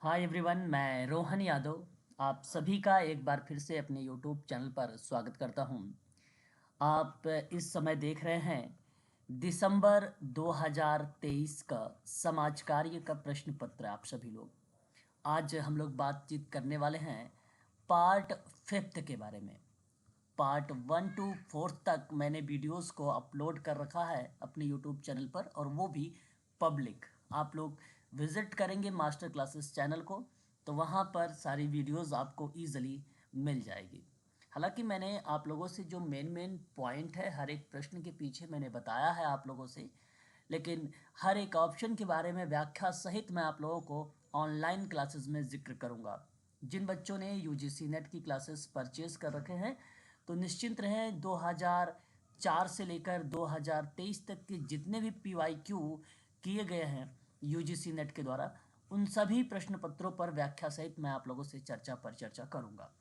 Hi everyone, मैं रोहन यादव आप सभी का एक बार फिर से अपने यूट्यूब चैनल पर स्वागत करता हूं। आप इस समय देख रहे हैं दिसंबर 2023 का समाज कार्य का प्रश्न पत्र। आप सभी लोग आज हम लोग बातचीत करने वाले हैं पार्ट फिफ्थ के बारे में। पार्ट 1 to 4 तक मैंने वीडियोस को अपलोड कर रखा है अपने यूट्यूब चैनल पर, और वो भी पब्लिक। आप लोग विज़िट करेंगे मास्टर क्लासेस चैनल को तो वहाँ पर सारी वीडियोस आपको ईज़िली मिल जाएगी। हालांकि मैंने आप लोगों से जो मेन पॉइंट है हर एक प्रश्न के पीछे मैंने बताया है आप लोगों से, लेकिन हर एक ऑप्शन के बारे में व्याख्या सहित मैं आप लोगों को ऑनलाइन क्लासेस में जिक्र करूंगा। जिन बच्चों ने यूजीसी नेट की क्लासेस परचेज कर रखे हैं तो निश्चिंत रहें, 2004 से लेकर 2023 तक के जितने भी पीवाईक्यू किए गए हैं यूजीसी नेट के द्वारा, उन सभी प्रश्न पत्रों पर व्याख्या सहित मैं आप लोगों से चर्चा करूंगा।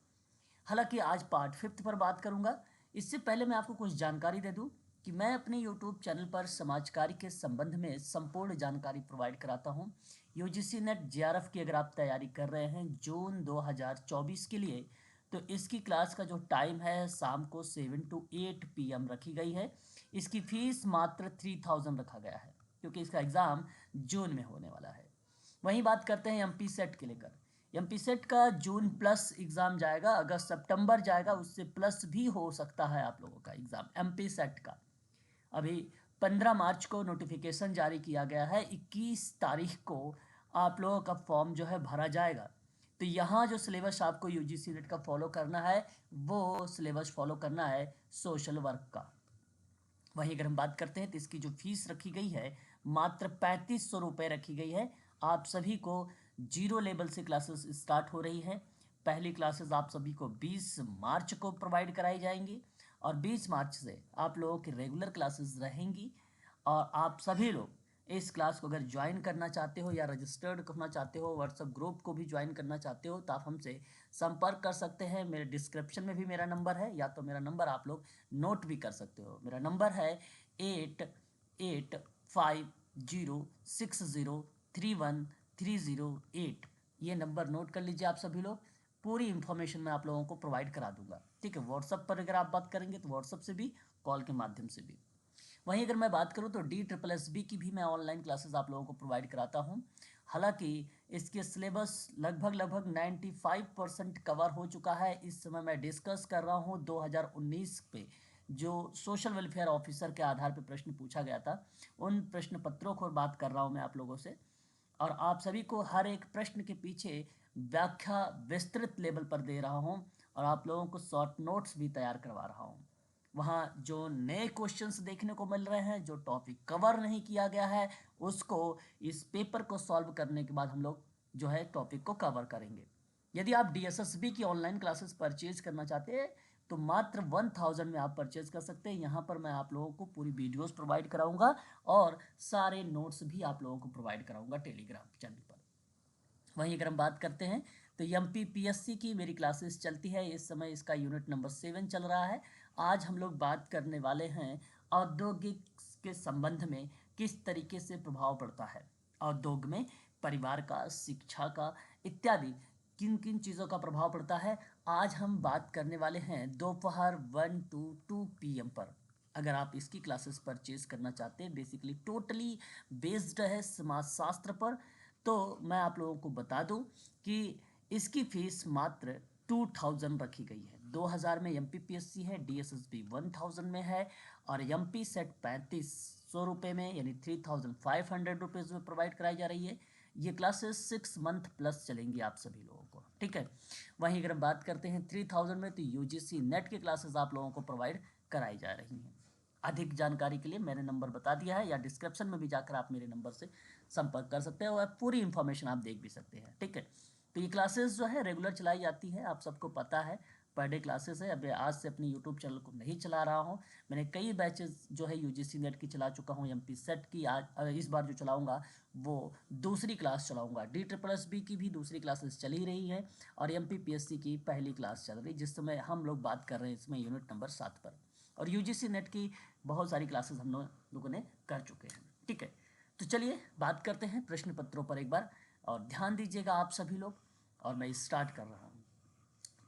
हालांकि आज पार्ट फिफ्थ पर बात करूंगा। इससे पहले मैं आपको कुछ जानकारी दे दूं कि मैं अपने यूट्यूब चैनल पर समाज कार्य के संबंध में संपूर्ण जानकारी प्रोवाइड कराता हूं। यूजीसी नेट जेआरएफ की अगर आप तैयारी कर रहे हैं जून 2024 के लिए, तो इसकी क्लास का जो टाइम है शाम को 7 to 8 PM रखी गई है। इसकी फीस मात्र 3000 रखा गया है क्योंकि इसका एग्ज़ाम जून में होने वाला है। वहीं बात करते हैं एमपी सेट के लेकर। एमपी सेट का जून प्लस एग्ज़ाम जाएगा, अगस्त सितंबर जाएगा, उससे प्लस भी हो सकता है आप लोगों का एग्ज़ाम एमपी सेट का। अभी 15 मार्च को नोटिफिकेशन जारी किया गया है, 21 तारीख को आप लोगों का फॉर्म जो है भरा जाएगा। तो यहाँ जो सिलेबस आपको यूजीसी नेट का फॉलो करना है वो सिलेबस फॉलो करना है सोशल वर्क का। वहीं अगर हम बात करते हैं तो इसकी जो फीस रखी गई है मात्र 3500 रुपये रखी गई है। आप सभी को जीरो लेवल से क्लासेस स्टार्ट हो रही है। पहली क्लासेस आप सभी को 20 मार्च को प्रोवाइड कराई जाएंगी और 20 मार्च से आप लोगों की रेगुलर क्लासेस रहेंगी। और आप सभी लोग इस क्लास को अगर ज्वाइन करना चाहते हो या रजिस्टर्ड करना चाहते हो, व्हाट्सएप ग्रुप को भी ज्वाइन करना चाहते हो, तो आप हमसे संपर्क कर सकते हैं। मेरे डिस्क्रिप्शन में भी मेरा नंबर है, या तो मेरा नंबर आप लोग नोट भी कर सकते हो। मेरा नंबर है 885060313008। ये नंबर नोट कर लीजिए आप सभी लोग। पूरी इन्फॉर्मेशन मैं आप लोगों को प्रोवाइड करा दूंगा, ठीक है। व्हाट्सएप पर अगर आप बात करेंगे तो व्हाट्सएप से भी, कॉल के माध्यम से भी। वहीं अगर मैं बात करूं तो DSSB की भी मैं ऑनलाइन क्लासेस आप लोगों को प्रोवाइड कराता हूं। हालांकि इसके सिलेबस लगभग 95% कवर हो चुका है। इस समय मैं डिस्कस कर रहा हूं 2019 पे जो सोशल वेलफेयर ऑफिसर के आधार पर प्रश्न पूछा गया था, उन प्रश्न पत्रों को बात कर रहा हूं मैं आप लोगों से। और आप सभी को हर एक प्रश्न के पीछे व्याख्या विस्तृत लेवल पर दे रहा हूं और आप लोगों को शॉर्ट नोट्स भी तैयार करवा रहा हूं। वहाँ जो नए क्वेश्चंस देखने को मिल रहे हैं, जो टॉपिक कवर नहीं किया गया है, उसको इस पेपर को सॉल्व करने के बाद हम लोग जो है टॉपिक को कवर करेंगे। यदि आप DSSB की ऑनलाइन क्लासेस परचेज करना चाहते हैं तो मात्र 1000 में आप परचेज कर सकते हैं। यहाँ पर मैं आप लोगों को पूरी वीडियोस प्रोवाइड कराऊंगा और सारे नोट्स भी आप लोगों को प्रोवाइड कराऊंगा टेलीग्राम चैनल पर। वहीं अगर हम बात करते हैं तो MPPSC की मेरी क्लासेस चलती है। इस समय इसका यूनिट नंबर 7 चल रहा है। आज हम लोग बात करने वाले हैं औद्योगिक के संबंध में किस तरीके से प्रभाव पड़ता है औद्योग में, परिवार का, शिक्षा का इत्यादि किन किन चीज़ों का प्रभाव पड़ता है। आज हम बात करने वाले हैं दोपहर 1 to 2 PM पर। अगर आप इसकी क्लासेस परचेज करना चाहते हैं, बेसिकली टोटली बेस्ड है समाजशास्त्र पर, तो मैं आप लोगों को बता दूं कि इसकी फीस मात्र 2000 रखी गई है। 2000 में MPPSC है, DSSB 1000 में है और MP सेट 3500 रुपये में यानी 3500 रुपीज़ में प्रोवाइड कराई जा रही है। ये क्लासेस 6 मंथ प्लस चलेंगी आप सभी लोगों को, ठीक है। वहीं अगर बात करते हैं 3000 में, तो UGC नेट की क्लासेस आप लोगों को प्रोवाइड कराई जा रही हैं। अधिक जानकारी के लिए मैंने नंबर बता दिया है, या डिस्क्रिप्शन में भी जाकर आप मेरे नंबर से संपर्क कर सकते हैं और पूरी इन्फॉर्मेशन आप देख भी सकते हैं, ठीक है। तो ये क्लासेस जो है रेगुलर चलाई जाती है, आप सबको पता है, पर डे क्लासेस है। अब आज से अपनी यूट्यूब चैनल को नहीं चला रहा हूँ। मैंने कई बैचेस जो है UGC नेट की चला चुका हूँ, MP सेट की। आज इस बार जो चलाऊँगा वो दूसरी क्लास चलाऊँगा। DSSB की भी दूसरी क्लासेस चल ही रही है और MPPSC की पहली क्लास चल रही, जिस समय हम लोग बात कर रहे हैं इसमें यूनिट नंबर 7 पर। और UGC नेट की बहुत सारी क्लासेस हम लोगों ने कर चुके हैं, ठीक है। तो चलिए बात करते हैं प्रश्न पत्रों पर एक बार। और ध्यान दीजिएगा आप सभी लोग, और मैं स्टार्ट कर रहा हूँ।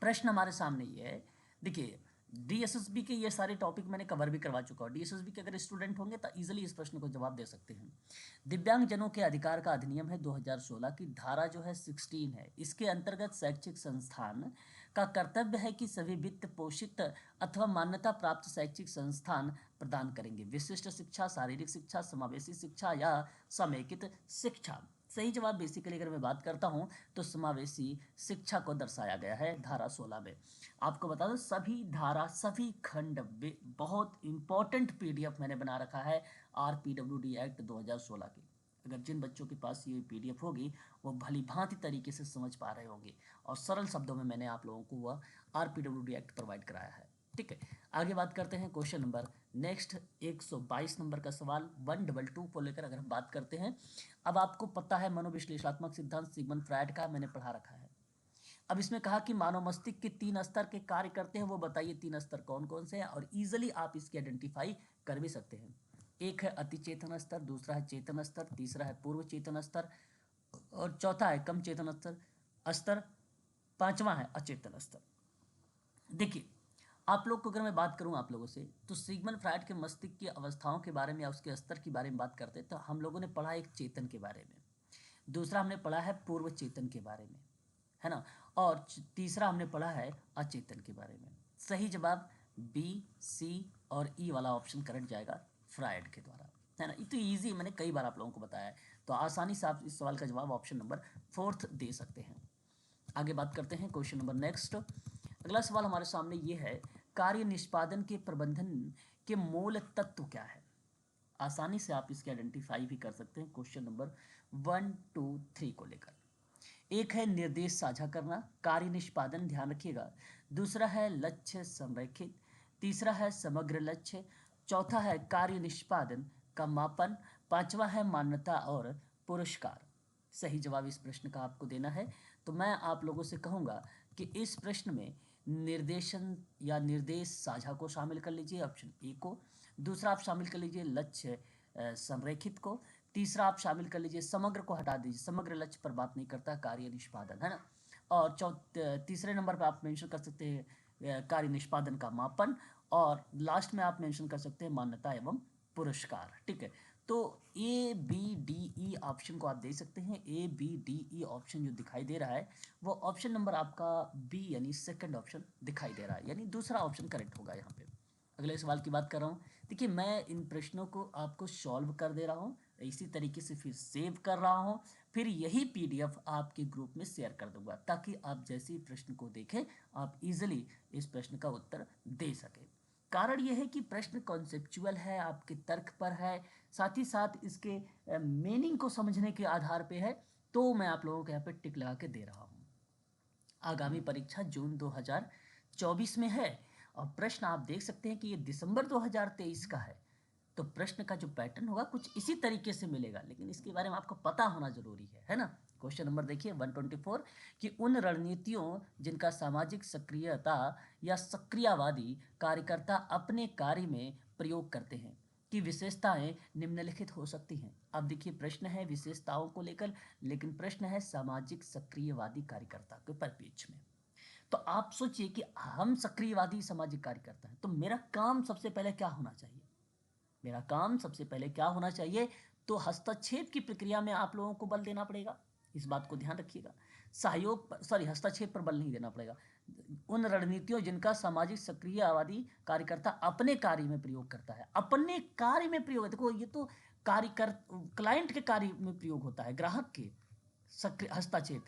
प्रश्न हमारे सामने ये है, देखिए डीएसएसबी के ये सारे टॉपिक मैंने कवर भी करवा चुका हूँ। डीएसएसबी के अगर स्टूडेंट होंगे तो इजीली इस प्रश्न को जवाब दे सकते हैं। दिव्यांग जनों के अधिकार का अधिनियम है 2016 की धारा जो है 16 है। इसके अंतर्गत शैक्षिक संस्थान का कर्तव्य है कि सभी वित्त पोषित अथवा मान्यता प्राप्त शैक्षिक संस्थान प्रदान करेंगे विशिष्ट शिक्षा, शारीरिक शिक्षा, समावेशी शिक्षा या समेकित शिक्षा। सही जवाब बेसिकली अगर मैं बात करता हूं तो समावेशी शिक्षा को दर्शाया गया है धारा 16 में। आपको बता दो सभी धारा, सभी खंड बहुत इंपॉर्टेंट पीडीएफ मैंने बना रखा है आरपीडब्ल्यूडी एक्ट 2016 की। अगर जिन बच्चों के पास ये पीडीएफ होगी वो भली भांति तरीके से समझ पा रहे होंगे, और सरल शब्दों में मैंने आप लोगों को वह आरपीडब्ल्यूडी एक्ट प्रोवाइड कराया है। ठीक है, आगे बात करते हैं क्वेश्चन नंबर नेक्स्ट 122 नंबर का सवाल 122 को लेकर अगर हम बात करते हैं। अब आपको पता है मनोविश्लेषणात्मक सिद्धांत सिगमंड फ्रायड का मैंने पढ़ा रखा है। अब इसमें कहा कि मानव मस्तिष्क के 3 स्तर के कार्य करते हैं, वो बताइए 3 स्तर कौन कौन से हैं, और इजीली आप इसकी आइडेंटिफाई कर भी सकते हैं। एक है अति चेतन स्तर, दूसरा है चेतन स्तर, तीसरा है पूर्व चेतन स्तर, और चौथा है कम चेतन स्तर, पांचवा है अचेतन स्तर। देखिए आप लोग को अगर मैं बात करूं आप लोगों से, तो सिगमंड फ्रायड के मस्तिष्क की अवस्थाओं के बारे में या उसके स्तर के बारे में बात करते हैं तो हम लोगों ने पढ़ा एक चेतन के बारे में, दूसरा हमने पढ़ा है पूर्व चेतन के बारे में, है ना, और तीसरा हमने पढ़ा है अचेतन के बारे में। सही जवाब बी, सी और ई वाला ऑप्शन करेक्ट जाएगा फ्रायड के द्वारा, है ना। ये तो ईजी, मैंने कई बार आप लोगों को बताया है, तो आसानी से आप इस सवाल का जवाब ऑप्शन नंबर 4 दे सकते हैं। आगे बात करते हैं क्वेश्चन नंबर नेक्स्ट। अगला सवाल हमारे सामने ये है, कार्य निष्पादन के प्रबंधन के मूल तत्व क्या है। आसानी से आप इसके आइडेंटिफाई भी कर सकते हैं क्वेश्चन नंबर 1, 2, 3 को लेकर। एक है निर्देश साझा करना, कार्य निष्पादन ध्यान रखिएगा, दूसरा है लक्ष्य संरेखित, तीसरा है समग्र लक्ष्य, चौथा है कार्य निष्पादन का मापन, पांचवा है मान्यता और पुरस्कार। सही जवाब इस प्रश्न का आपको देना है। तो मैं आप लोगों से कहूँगा कि इस प्रश्न में निर्देशन या निर्देश साझा को शामिल कर लीजिए ऑप्शन ए को, दूसरा आप शामिल कर लीजिए लक्ष्य संरेखित को, तीसरा आप शामिल कर लीजिए समग्र को हटा दीजिए, समग्र लक्ष्य पर बात नहीं करता, कार्य निष्पादन, है ना। और तीसरे नंबर पर आप मेंशन कर सकते हैं कार्य निष्पादन का मापन, और लास्ट में आप मेंशन कर सकते हैं मान्यता एवं पुरस्कार। ठीक है, तो A B D E option को आप दे सकते हैं। A B D E option जो दिखाई दे रहा है वो ऑप्शन नंबर आपका बी यानी सेकंड ऑप्शन दिखाई दे रहा है, यानी दूसरा ऑप्शन करेक्ट होगा यहाँ पे। अगले सवाल की बात कर रहा हूँ। देखिए मैं इन प्रश्नों को आपको सॉल्व कर दे रहा हूँ, इसी तरीके से फिर सेव कर रहा हूँ, फिर यही पीडीएफ आपके ग्रुप में शेयर कर दूंगा ताकि आप जैसे ही प्रश्न को देखें आप इजीली इस प्रश्न का उत्तर दे सकें। कारण यह है कि प्रश्न कॉन्सेप्चुअल है, आपके तर्क पर है, साथ ही साथ इसके मीनिंग को समझने के आधार पे है, तो मैं आप लोगों को यहाँ पे टिक लगा के दे रहा हूँ। आगामी परीक्षा जून 2024 में है, और प्रश्न आप देख सकते हैं कि ये दिसंबर 2023 का है, तो प्रश्न का जो पैटर्न होगा कुछ इसी तरीके से मिलेगा, लेकिन इसके बारे में आपको पता होना जरूरी है ना। क्वेश्चन नंबर देखिए 124 कि उन रणनीतियों जिनका सामाजिक सक्रियता या सक्रियवादी कार्यकर्ता अपने कार्य में प्रयोग करते हैं की विशेषताएं निम्नलिखित हो सकती हैं। अब देखिए प्रश्न है विशेषताओं को लेकर, लेकिन प्रश्न है सामाजिक सक्रियवादी कार्यकर्ता के परिप्रेक्ष्य में। तो आप सोचिए कि हम सक्रियवादी सामाजिक कार्यकर्ता हैं, तो मेरा काम सबसे पहले क्या होना चाहिए, मेरा काम सबसे पहले क्या होना चाहिए, तो हस्तक्षेप की प्रक्रिया में आप लोगों को बल देना पड़ेगा, इस बात को ध्यान रखिएगा। सहयोग पर, सॉरी, हस्तक्षेप पर बल नहीं देना पड़ेगा। उन रणनीतियों जिनका सामाजिक सक्रियवादी कार्यकर्ता अपने कार्य में प्रयोग करता है, अपने कार्य में प्रयोग है, देखो ये तो कार्यकर क्लाइंट के कार्य में प्रयोग होता है, ग्राहक के सक्रिय हस्तक्षेप,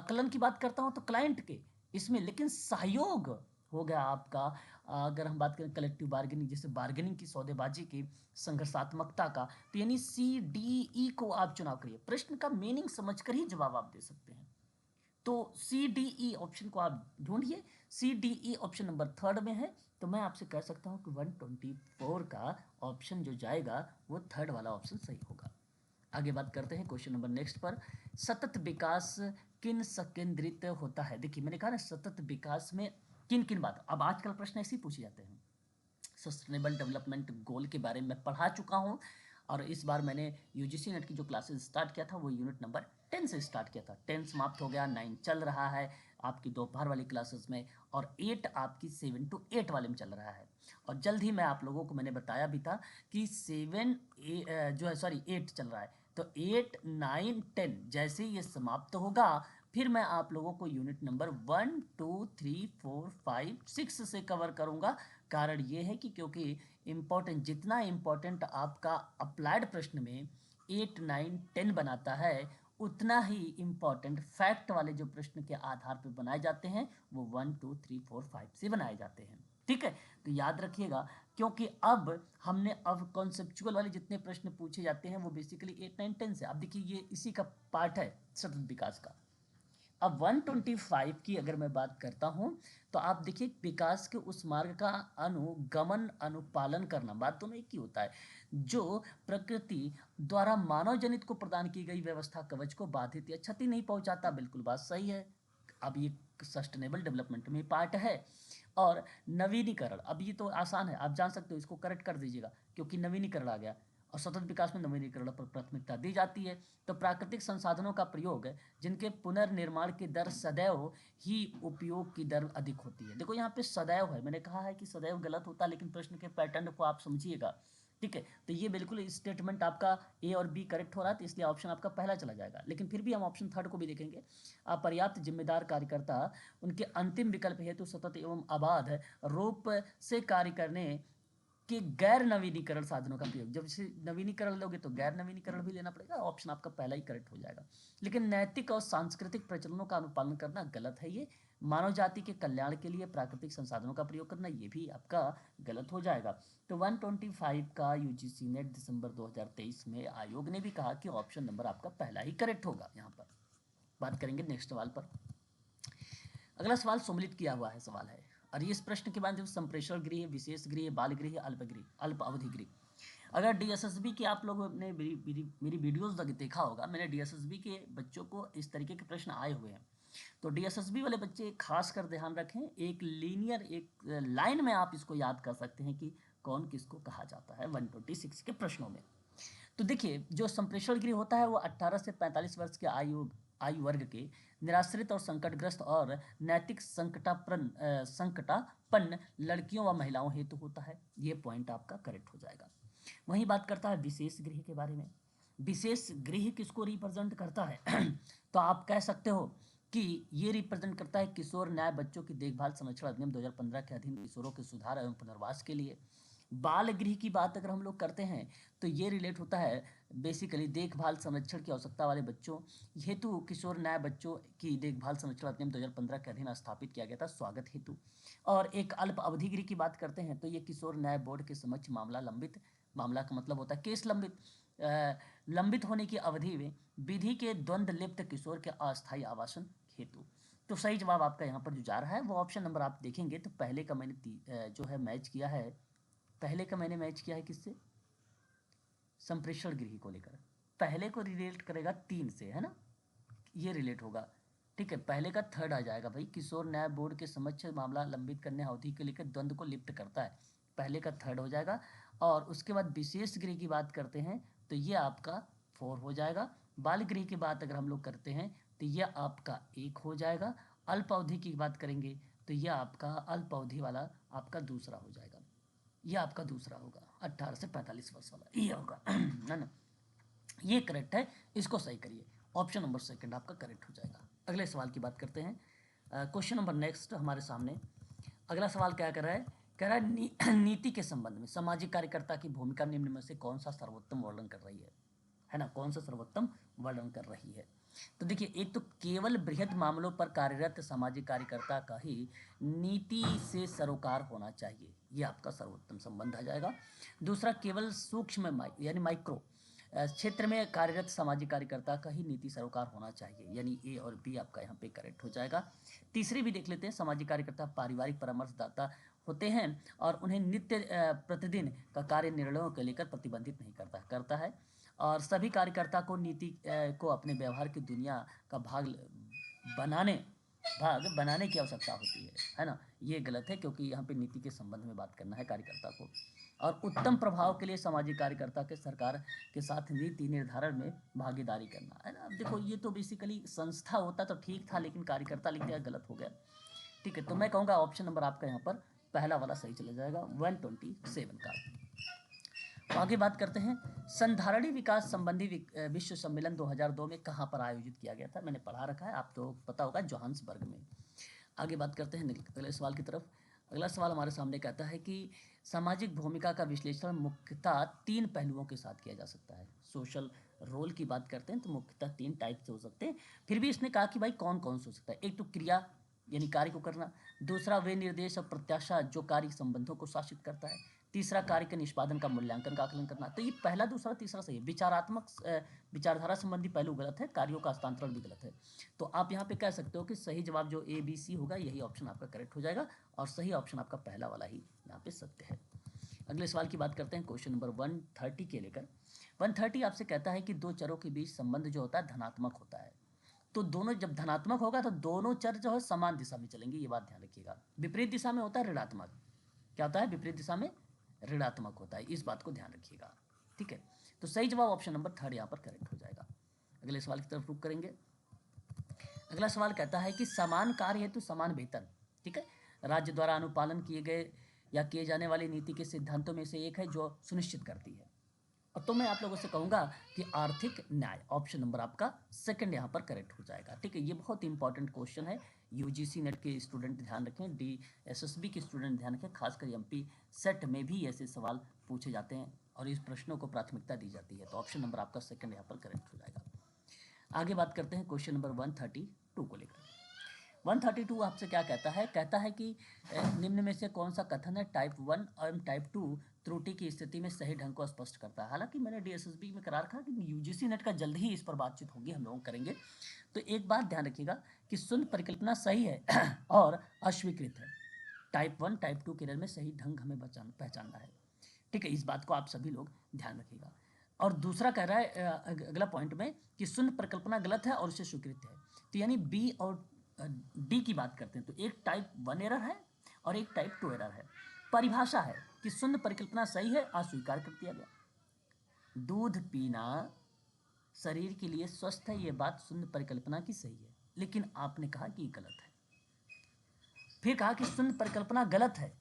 कलन की बात करता हूं तो क्लाइंट के इसमें, लेकिन सहयोग हो गया आपका, अगर हम बात करें कलेक्टिव बार्गेनिंग, जैसे बार्गेनिंग की, सौदेबाजी की, संघर्षात्मकता का, तो यानी सी डी ई को आप चुनाव करिए, प्रश्न का मीनिंग समझकर ही जवाब आप दे सकते हैं। तो सी डी ई ऑप्शन को आप ढूंढिए, C D E option number 3 में है, तो मैं आपसे कह सकता हूं कि 124 का ऑप्शन जो जाएगा वो 3 वाला ऑप्शन सही होगा। आगे बात करते हैं क्वेश्चन नंबर नेक्स्ट पर, सतत विकास किन संकेंद्रित होता है। देखिए मैंने कहा ना सतत विकास में किन किन बात, अब आजकल प्रश्न ऐसे ही पूछे जाते हैं। सस्टेनेबल डेवलपमेंट गोल के बारे में पढ़ा चुका हूं, और इस बार मैंने यूजीसी नेट की जो क्लासेस स्टार्ट किया था वो यूनिट नंबर 10 से स्टार्ट किया था, 10 समाप्त हो गया, 9 चल रहा है आपकी दोपहर वाली क्लासेस में, और 8 आपकी 7 to 8 वाले में चल रहा है। और जल्द ही मैं आप लोगों को मैंने बताया भी था कि 8 चल रहा है, तो 8, 9, 10 जैसे ही ये समाप्त होगा फिर मैं आप लोगों को यूनिट नंबर 1, 2, 3, 4, 5, 6 से कवर करूंगा। कारण ये है कि क्योंकि जितना इम्पोर्टेंट आपका अप्लाइड प्रश्न में 8, 9, 10 बनाता है, उतना ही इम्पोर्टेंट फैक्ट वाले जो प्रश्न के आधार पर बनाए जाते हैं वो 1, 2, 3, 4, 5 से बनाए जाते हैं। ठीक है, तो याद रखिएगा, क्योंकि अब कॉन्सेप्चुअल वाले जितने प्रश्न पूछे जाते हैं वो बेसिकली 8, 9, 10 से। अब देखिए ये इसी का पार्ट है सतत विकास का। अब 125 की अगर मैं बात करता हूं तो आप देखिए विकास के उस मार्ग का अनुगमन अनुपालन करना, बात दोनों एक ही होता है, जो प्रकृति द्वारा मानव जनित को प्रदान की गई व्यवस्था कवच को बाधित या क्षति नहीं पहुंचाता। बिल्कुल बात सही है। अब ये सस्टेनेबल डेवलपमेंट में पार्ट है। और नवीनीकरण, अब ये तो आसान है, आप जान सकते हो, इसको करेक्ट कर दीजिएगा क्योंकि नवीनीकरण आ गया और सतत विकास में नवीनीकरण पर प्राथमिकता दी जाती है। तो प्राकृतिक संसाधनों का प्रयोग जिनके पुनर्निर्माण की दर सदैव ही उपयोग की दर अधिक होती है। देखो यहाँ पे सदैव है, मैंने कहा है कि सदैव गलत होता है, लेकिन प्रश्न के पैटर्न को आप समझिएगा। ठीक है, तो ये बिल्कुल स्टेटमेंट आपका ए और बी करेक्ट हो रहा है, तो इसलिए ऑप्शन आपका पहला चला जाएगा। लेकिन फिर भी हम ऑप्शन थर्ड को भी देखेंगे। अपर्याप्त जिम्मेदार कार्यकर्ता उनके अंतिम विकल्प हेतु सतत एवं अबाध रूप से कार्य करने कि गैर नवीनीकरण साधनों का प्रयोग, जब इसे नवीनीकरण लोगे तो गैर नवीनीकरण भी लेना पड़ेगा, ऑप्शन आपका पहला ही करेक्ट हो जाएगा। लेकिन नैतिक और सांस्कृतिक प्रचलनों का अनुपालन करना गलत है, ये मानव जाति के कल्याण के लिए प्राकृतिक संसाधनों का प्रयोग करना ये भी आपका गलत हो जाएगा। तो 125 का यूजीसी नेट दिसंबर 2023 में आयोग ने भी कहा कि ऑप्शन नंबर आपका पहला ही करेक्ट होगा। यहाँ पर बात करेंगे नेक्स्ट सवाल पर। अगला सवाल सम्मिलित किया हुआ है सवाल है, और इस प्रश्न के बाद संप्रेषण गृह, विशेष गृह, बाल गृह, अल्प अवधि गृह। अगर डीएसएसबी की आप लोगों ने मेरी वीडियोस देखा होगा, मैंने डीएसएसबी के बच्चों को इस तरीके के प्रश्न आए हुए हैं। तो डीएसएसबी वाले बच्चे खास कर ध्यान रखें, एक लीनियर एक लाइन में आप इसको याद कर सकते हैं कि कौन किसको कहा जाता है 126 के प्रश्नों में। तो देखिए जो संप्रेषण गृह होता है वो 18 से 45 वर्ष के आयु वर्ग के निराश्रित और संकटग्रस्त और नैतिक संकटापन्न लड़कियों व महिलाओं हेतु होता है। ये पॉइंट आपका करेक्ट हो जाएगा। वहीं बात करता है विशेष गृह के बारे में। विशेष गृह किसको रिप्रेजेंट करता है तो आप कह सकते हो कि ये रिप्रेजेंट करता है किशोर न्याय बच्चों की देखभाल संरक्षण अधिनियम 2015 के अधीन किशोरों के सुधार एवं पुनर्वास के लिए। बाल गृह की बात अगर हम लोग करते हैं तो ये रिलेट होता है बेसिकली देखभाल संरक्षण की आवश्यकता वाले बच्चों हेतु किशोर न्याय बच्चों की देखभाल संरक्षण अधिनियम 2015 के अधीन स्थापित किया गया था स्वागत हेतु। और एक अल्प अवधि गृह की बात करते हैं तो ये किशोर न्याय बोर्ड के समक्ष मामला का मतलब होता है केस लंबित होने की अवधि में विधि के द्वंद्व लिप्त किशोर के अस्थायी आवासन हेतु। तो सही जवाब आपका यहाँ पर जो जा रहा है वो ऑप्शन नंबर आप देखेंगे तो पहले का मैंने जो है मैच किया है, किससे, संप्रेषण गृह को लेकर। पहले को रिलेट करेगा 3 से, है ना, ये रिलेट होगा। ठीक है, पहले का थर्ड आ जाएगा भाई, किशोर न्याय बोर्ड के समक्ष मामला लंबित करने अवधि के लेकर द्वंद्व को लिप्त करता है, पहले का थर्ड हो जाएगा। और उसके बाद विशेष गृह की बात करते हैं तो ये आपका 4 हो जाएगा। बाल गृह की बात अगर हम लोग करते हैं तो ये आपका 1 हो जाएगा। अल्प अवधि की बात करेंगे तो यह आपका अल्प अवधि वाला आपका दूसरा हो जाएगा, यह आपका दूसरा होगा 18 से 45 वर्ष वाला, ये होगा है ना, ये करेक्ट है, इसको सही करिए, ऑप्शन नंबर सेकंड आपका करेक्ट हो जाएगा। अगले सवाल की बात करते हैं। क्वेश्चन नंबर नेक्स्ट हमारे सामने अगला सवाल क्या कर रहा है, कह रहा है नीति के संबंध में सामाजिक कार्यकर्ता की भूमिका निम्न में से कौन सा सर्वोत्तम वर्णन कर रही है ना, कौन सा सर्वोत्तम वर्णन कर रही है। तो देखिए एक तो केवल बृहद मामलों पर कार्यरत सामाजिक कार्यकर्ता का ही नीति से सरोकार होना चाहिए, ये आपका सर्वोत्तम संबंध आ जाएगा। दूसरा केवल सूक्ष्म यानी माइक्रो क्षेत्र में कार्यरत सामाजिक कार्यकर्ता का ही नीति सरोकार होना चाहिए, यानी ए और बी आपका यहाँ पे करेक्ट हो जाएगा। तीसरी भी देख लेते हैं, सामाजिक कार्यकर्ता पारिवारिक परामर्शदाता होते हैं और उन्हें नित्य प्रतिदिन का कार्य निर्णयों को लेकर प्रतिबंधित नहीं करता है और सभी कार्यकर्ता को नीति को अपने व्यवहार की दुनिया का भाग बनाने भाग बनाने की आवश्यकता होती है ना। ये गलत है, क्योंकि यहाँ पे नीति के संबंध में बात करना है कार्यकर्ता को। और उत्तम प्रभाव के लिए सामाजिक कार्यकर्ता के सरकार के साथ नीति निर्धारण में भागीदारी करना है ना। अब देखो ये तो बेसिकली संस्था होता तो ठीक था, लेकिन कार्यकर्ता लिख दिया, गलत हो गया। ठीक है, तो मैं कहूँगा ऑप्शन नंबर आपका यहाँ पर पहला वाला सही चला जाएगा, 127 का। तो आगे बात करते हैं, संधारणी विकास संबंधी विश्व सम्मेलन 2002 में कहाँ पर आयोजित किया गया था। मैंने पढ़ा रखा है, आप तो पता होगा, जोहान्सबर्ग में। आगे बात करते हैं अगले सवाल की तरफ। अगला सवाल हमारे सामने कहता है कि सामाजिक भूमिका का विश्लेषण मुख्यतः 3 पहलुओं के साथ किया जा सकता है। सोशल रोल की बात करते हैं तो मुख्यतः 3 टाइप से हो सकते हैं। फिर भी इसने कहा कि भाई कौन कौन से हो सकता है। एक तो क्रिया यानी कार्य को करना, दूसरा वे निर्देश और प्रत्याशा जो कार्य संबंधों को शासित करता है, तीसरा कार्य के निष्पादन का मूल्यांकन का आकलन करना। तो ये पहला दूसरा तीसरा सही है। विचारधारा संबंधी पहलू गलत है, कार्यों का हस्तांतरण भी गलत है। तो आप यहाँ पे कह सकते हो कि सही जवाब जो ए बी सी होगा यही ऑप्शन आपका करेक्ट हो जाएगा, और सही ऑप्शन आपका पहला वाला ही यहाँ पे सत्य है। अगले सवाल की बात करते हैं, क्वेश्चन नंबर 130 के लेकर। 130 आपसे कहता है कि दो चरों के बीच संबंध जो होता है धनात्मक होता है। तो दोनों जब धनात्मक होगा तो दोनों चर जो है समान दिशा में चलेंगे, ये बात ध्यान रखिएगा। विपरीत दिशा में होता है ऋणात्मक। क्या होता है? विपरीत दिशा में ऋणात्मक होता है, इस बात को ध्यान रखिएगा। ठीक है, तो सही जवाब ऑप्शन नंबर 3 यहाँ पर करेक्ट हो जाएगा। अगले सवाल की तरफ रुक करेंगे। अगला सवाल कहता है कि समान कार्य हेतु समान वेतन, ठीक है, राज्य द्वारा अनुपालन किए गए या किए जाने वाली नीति के सिद्धांतों में से एक है जो सुनिश्चित करती है। तो मैं आप लोगों से कहूँगा कि आर्थिक न्याय, ऑप्शन नंबर आपका सेकंड यहाँ पर करेक्ट हो जाएगा। ठीक है, ये बहुत इंपॉर्टेंट क्वेश्चन है। यूजीसी नेट के स्टूडेंट ध्यान रखें, DSSB के स्टूडेंट ध्यान रखें, खासकर MP सेट में भी ऐसे सवाल पूछे जाते हैं और इस प्रश्नों को प्राथमिकता दी जाती है। तो ऑप्शन नंबर आपका सेकंड यहाँ पर करेक्ट हो जाएगा। आगे बात करते हैं क्वेश्चन नंबर 132 को लेकर। 132 आपसे क्या कहता है? कहता है कि निम्न में से कौन सा कथन है टाइप 1 और टाइप 2 त्रुटि की स्थिति में सही ढंग को स्पष्ट करता है। हालांकि मैंने DSSB में करा रखा कि यूजीसी नेट का जल्द ही इस पर बातचीत होगी, हम लोग करेंगे। तो एक बात ध्यान रखिएगा कि शून्य परिकल्पना सही है और अस्वीकृत है। टाइप 1 टाइप 2 केरियर में सही ढंग हमें पहचानना है। ठीक है, इस बात को आप सभी लोग ध्यान रखिएगा। और दूसरा कह रहा है अगला पॉइंट में कि शून्य परिकल्पना गलत है और उसे स्वीकृत है। तो यानी बी और डी की बात करते हैं तो एक टाइप 1 एरर है और एक टाइप 2 एरर है। परिभाषा है कि शून्य परिकल्पना सही है, अस्वीकार कर दिया गया। दूध पीना शरीर के लिए स्वस्थ है, ये बात शून्य परिकल्पना की सही है, लेकिन आपने कहा कि गलत है। फिर कहा कि शून्य परिकल्पना गलत है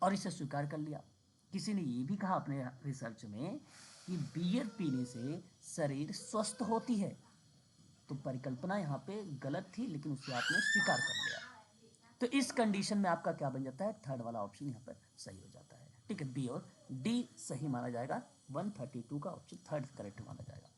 और इसे स्वीकार कर लिया। किसी ने ये भी कहा अपने रिसर्च में कि बियर पीने से शरीर स्वस्थ होती है। तो परिकल्पना यहाँ पे गलत थी, लेकिन उसे आपने स्वीकार कर लिया। तो इस कंडीशन में आपका क्या बन जाता है? थर्ड वाला ऑप्शन यहाँ पर सही हो जाता है। ठीक है, बी और डी सही माना जाएगा। 132 का ऑप्शन थर्ड करेक्ट माना जाएगा।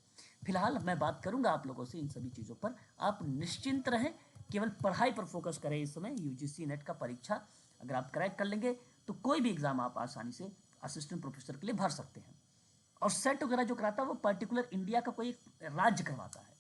फिलहाल मैं बात करूंगा आप लोगों से इन सभी चीज़ों पर, आप निश्चिंत रहें, केवल पढ़ाई पर फोकस करें। इस समय यूजीसी नेट का परीक्षा अगर आप क्रैक कर लेंगे तो कोई भी एग्जाम आप आसानी से असिस्टेंट प्रोफेसर के लिए भर सकते हैं। और सेट वगैरह जो कराता है वो पर्टिकुलर इंडिया का कोई राज्य करवाता है,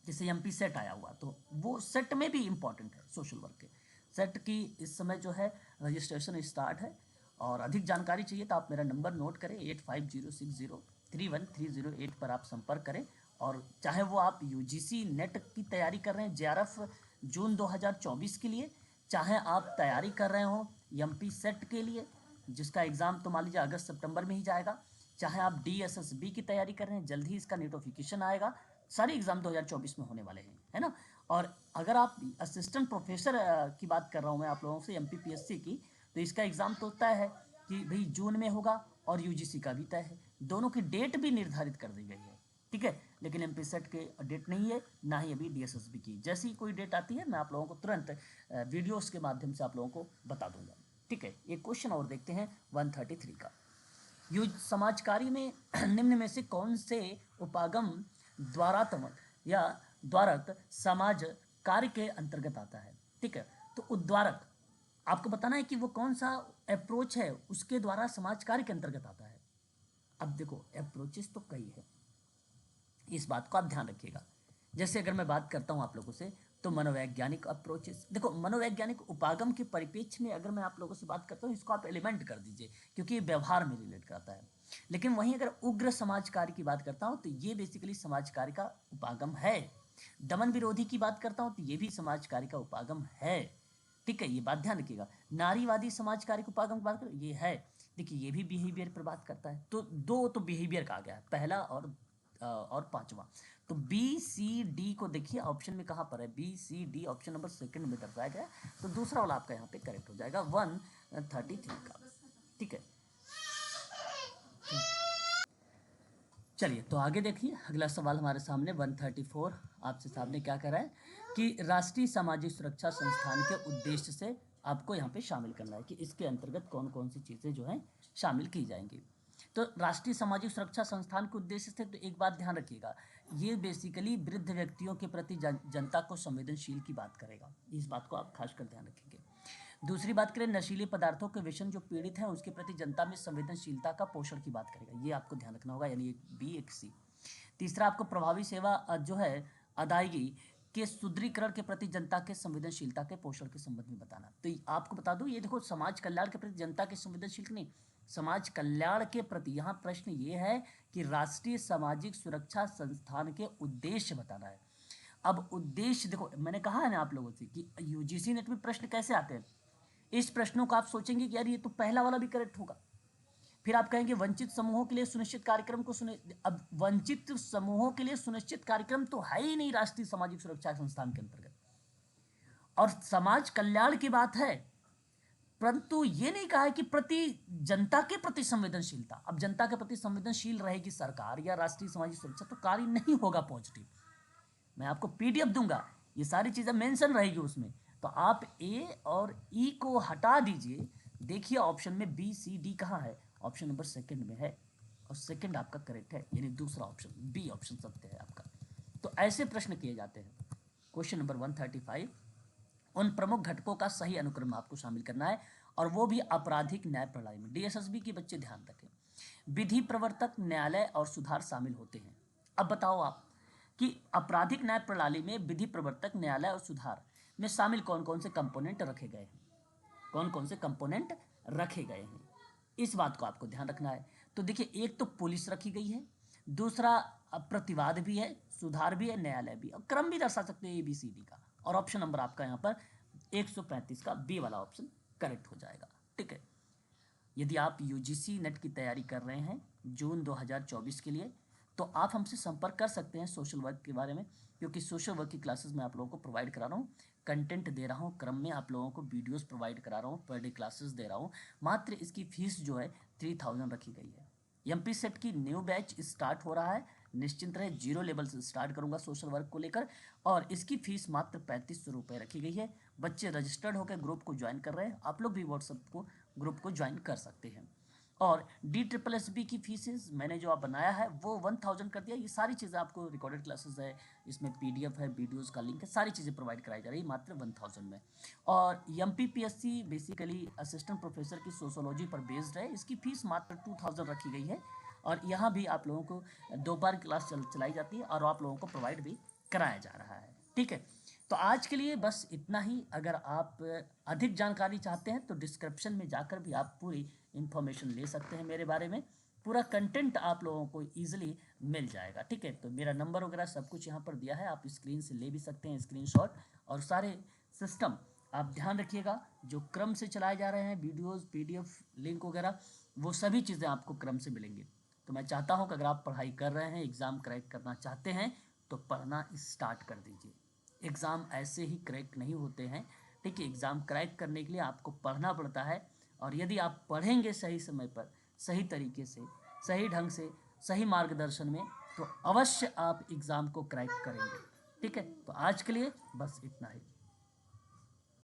जैसे MP सेट आया हुआ, तो वो सेट में भी इंपॉर्टेंट है सोशल वर्क के। सेट की इस समय जो है रजिस्ट्रेशन स्टार्ट है, और अधिक जानकारी चाहिए तो आप मेरा नंबर नोट करें 8506031308 पर आप संपर्क करें। और चाहे वो आप UGC नेट की तैयारी कर रहे हैं JRF जून 2024 के लिए, चाहे आप तैयारी कर रहे हो MP सेट के लिए जिसका एग्ज़ाम तो मान लीजिए अगस्त सितंबर में ही जाएगा, चाहे आप DSSB की तैयारी कर रहे हैं, जल्द ही इसका नोटिफिकेशन आएगा। सारे एग्ज़ाम 2024 में होने वाले हैं, है ना। और अगर आप असिस्टेंट प्रोफेसर की बात कर रहा हूँ मैं आप लोगों से MPPSC की, तो इसका एग्ज़ाम तो तय है कि भाई जून में होगा, और UGC का भी तय है। दोनों की डेट भी निर्धारित कर दी गई है, ठीक है, लेकिन MP सेट के डेट नहीं है, ना ही अभी DSSB की। जैसी कोई डेट आती है मैं आप लोगों को तुरंत वीडियोज़ के माध्यम से आप लोगों को बता दूंगा। ठीक है, एक क्वेश्चन और देखते हैं 133 का। समाज कार्य में निम्न में से कौन से उपागम द्वारात्मक या द्वारक समाज कार्य के अंतर्गत आता है? ठीक है, तो उद्वारक आपको बताना है कि वो कौन सा अप्रोच है उसके द्वारा समाज कार्य के अंतर्गत आता है। अब देखो अप्रोचेस तो कई है, इस बात को आप ध्यान रखिएगा। जैसे अगर मैं बात करता हूँ आप लोगों से तो मनोवैज्ञानिक अप्रोचेस, देखो मनोवैज्ञानिक उपागम के परिप्रेक्ष्य में अगर मैं आप लोगों से बात करता हूँ, इसको आप एलिमेंट कर दीजिए क्योंकि ये व्यवहार में रिलेट करता है। लेकिन वहीं अगर उग्र समाज कार्य की बात करता हूँ तो ये बेसिकली समाज कार्य का उपागम है, दमन विरोधी की बात करता हूं तो ये भी समाज कार्य का उपागम है, ठीक है, ये बात ध्यान रखिएगा। नारीवादी समाज कार्य का उपागम की बात करो, ये है, देखिए ये भी बिहेवियर पर बात करता है। तो दो तो बिहेवियर का आ गया, पहला और पांचवा। तो बी सी डी को देखिए ऑप्शन में कहाँ पर है, B C D option number second में दर्शाया गया, तो दूसरा वाला आपका यहाँ पे करेक्ट हो जाएगा 133 का, ठीक है। चलिए तो आगे देखिए, अगला सवाल हमारे सामने 134 आपसे सामने क्या कह रहा है कि राष्ट्रीय सामाजिक सुरक्षा संस्थान के उद्देश्य से आपको यहाँ पे शामिल करना है कि इसके अंतर्गत कौन कौन सी चीज़ें जो हैं शामिल की जाएंगी। तो राष्ट्रीय सामाजिक सुरक्षा संस्थान के उद्देश्य से तो एक बात ध्यान रखिएगा, ये बेसिकली वृद्ध व्यक्तियों के प्रति जनता को संवेदनशील की बात करेगा, इस बात को आप खासकर ध्यान रखेंगे। दूसरी बात करें, नशीले पदार्थों के व्यसन जो पीड़ित हैं उसके प्रति जनता में संवेदनशीलता का पोषण की बात करेगा, ये आपको ध्यान रखना होगा, यानी एक बी एक सी। तीसरा आपको प्रभावी सेवा जो है अदायगी के सुदृढ़ीकरण के प्रति जनता के संवेदनशीलता के पोषण के संबंध में बताना। तो आपको बता दूं, ये देखो समाज कल्याण के प्रति जनता के संवेदनशील नहीं, समाज कल्याण के प्रति, यहाँ प्रश्न ये है कि राष्ट्रीय सामाजिक सुरक्षा संस्थान के उद्देश्य बताना है। अब उद्देश्य देखो, मैंने कहा है ना आप लोगों से कि यूजीसी नेट में प्रश्न कैसे आते हैं, इस प्रश्नों को आप सोचेंगे कि यार ये तो पहला वाला भी करेक्ट होगा, फिर आप कहेंगे वंचित समूहों के लिए सुनिश्चित कार्यक्रम को अब वंचित समूहों के लिए सुनिश्चित कार्यक्रम तो है ही नहीं राष्ट्रीय सामाजिक सुरक्षा संस्थान के अंतर्गत, और समाज कल्याण की बात है, परंतु ये नहीं कहा है कि जनता के प्रति संवेदनशीलता। अब जनता के प्रति संवेदनशील रहेगी सरकार या राष्ट्रीय सामाजिक सुरक्षा तो कार्य नहीं होगा पॉजिटिव। मैं आपको पीडीएफ दूंगा, ये सारी चीजें मेंशन रहेगी उसमें, तो आप ए और ई को हटा दीजिए। देखिए ऑप्शन में बी सी डी कहाँ है, ऑप्शन नंबर सेकंड में है, और सेकंड आपका करेक्ट है, यानी दूसरा ऑप्शन बी ऑप्शन सत्य है आपका। तो ऐसे प्रश्न किए जाते हैं। क्वेश्चन नंबर 135, उन प्रमुख घटकों का सही अनुक्रम आपको शामिल करना है, और वो भी आपराधिक न्याय प्रणाली में। डीएसएसबी के बच्चे ध्यान रखें, विधि प्रवर्तक, न्यायालय और सुधार शामिल होते हैं। अब बताओ आप कि आपराधिक न्याय प्रणाली में विधि प्रवर्तक, न्यायालय और सुधार में शामिल कौन कौन से कंपोनेंट रखे गए हैं, कौन कौन से कंपोनेंट रखे गए हैं, इस बात को आपको ध्यान रखना है। तो देखिए, एक तो पुलिस रखी गई है, दूसरा प्रतिवाद भी है, सुधार भी है, न्यायालय भी, और क्रम भी दर्शा सकते हैं ABCD का, और ऑप्शन नंबर आपका यहाँ पर 135 का बी वाला ऑप्शन करेक्ट हो जाएगा, ठीक है। यदि आप यूजीसी नेट की तैयारी कर रहे हैं जून 2024 के लिए, तो आप हमसे संपर्क कर सकते हैं सोशल वर्क के बारे में, क्योंकि सोशल वर्क की क्लासेस मैं आप लोगों को प्रोवाइड करा रहा हूँ, कंटेंट दे रहा हूँ, क्रम में आप लोगों को वीडियोस प्रोवाइड करा रहा हूँ, पर डे क्लासेस दे रहा हूँ। मात्र इसकी फीस जो है 3000 रखी गई है। एमपी सेट की न्यू बैच स्टार्ट हो रहा है, निश्चिंत रहे, 0 लेवल से स्टार्ट करूंगा सोशल वर्क को लेकर, और इसकी फीस मात्र 3500 रुपये रखी गई है। बच्चे रजिस्टर्ड होकर ग्रुप को ज्वाइन कर रहे हैं, आप लोग भी व्हाट्सएप को ग्रुप को ज्वाइन कर सकते हैं। और DSSB की फीसेस मैंने जो आप बनाया है वो 1000 कर दिया। ये सारी चीज़ें आपको रिकॉर्डेड क्लासेस है, इसमें PDF है, वीडियोस का लिंक है, सारी चीज़ें प्रोवाइड कराई जा रही है मात्र 1000 में। और MPPSC बेसिकली असिस्टेंट प्रोफेसर की सोशोलॉजी पर बेस्ड है, इसकी फीस मात्र 2000 रखी गई है, और यहाँ भी आप लोगों को 2 बार क्लास चलाई जाती है और आप लोगों को प्रोवाइड भी कराया जा रहा है, ठीक है। तो आज के लिए बस इतना ही। अगर आप अधिक जानकारी चाहते हैं तो डिस्क्रिप्शन में जाकर भी आप पूरी इन्फॉर्मेशन ले सकते हैं मेरे बारे में, पूरा कंटेंट आप लोगों को ईजिली मिल जाएगा, ठीक है। तो मेरा नंबर वगैरह सब कुछ यहाँ पर दिया है, आप स्क्रीन से ले भी सकते हैं स्क्रीनशॉट, और सारे सिस्टम आप ध्यान रखिएगा जो क्रम से चलाए जा रहे हैं, वीडियोस, PDF लिंक वगैरह, वो सभी चीज़ें आपको क्रम से मिलेंगी। तो मैं चाहता हूँ कि अगर आप पढ़ाई कर रहे हैं, एग्ज़ाम क्रैक करना चाहते हैं, तो पढ़ना स्टार्ट कर दीजिए। एग्ज़ाम ऐसे ही क्रैक नहीं होते हैं, ठीक है। एग्ज़ाम क्रैक करने के लिए आपको पढ़ना पड़ता है, और यदि आप पढ़ेंगे सही समय पर, सही तरीके से, सही ढंग से, सही मार्गदर्शन में, तो अवश्य आप एग्ज़ाम को क्रैक करेंगे, ठीक है। तो आज के लिए बस इतना ही।